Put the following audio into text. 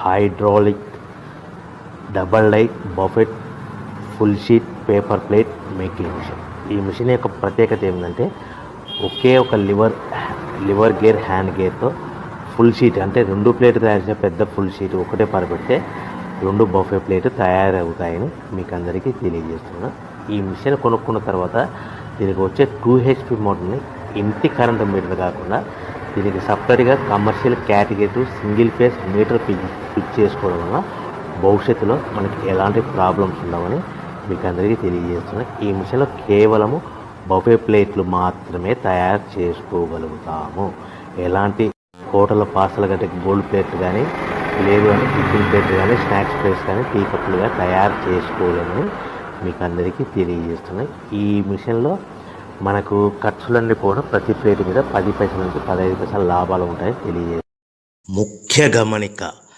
Hydraulic double die buffet full sheet paper plate making machine. ఈ machine యొక్క ప్రత్యేకత ఏంటంటే ఒకే ఒక లివర్ గేర్ హ్యాండ్ గేర్తో ఫుల్ షీట్ అంటే 2 ప్లేట్ తయారు చేసే పెద్ద ఫుల్ షీట్ ఒకటే పరబెడితే 2 బఫే ప్లేట్ తయారవుతాయని మీకు అందరికీ తెలియజేస్తున్నాను. ఈ మిషన్ కొనుక్కున్న తర్వాత దీనికి వచ్చే 2 HP మోటార్ని ఇంటి కరెంటు మీటర్ కాకుండా దీనికి సపరేట్గా commercial category single phase metre fix చేసుకోవడం వల్ల భవిష్యత్తులో మనకి ఎలాంటి ప్రాబ్లమ్స్ ఉండవని మీకు అందరికీ తెలియజేస్తున్నాను. ఈ మిషన్లో కేవలము బఫే ప్లేట్లు మాత్రమే తయారు చేసుకోగలుగుతాము. ఎలాంటి హోటల్ పార్సల్ గట్టే గోల్డ్ ప్లేట్లు కానీ లేదు అంటే టిఫిన్ ప్లేట్లు కానీ స్నాక్స్ ప్లేట్స్ కానీ టీ కప్పులుగా తయారు చేసుకోలేమని మీకు అందరికీ తెలియజేస్తున్నాయి. ఈ మిషన్లో మనకు ఖర్చులన్నీ కూడా ప్రతి ప్లేట్ మీద 10 పైసల నుంచి 15 పైసల లాభాలు ఉంటాయని తెలియజేస్తుంది. ముఖ్య గమనిక,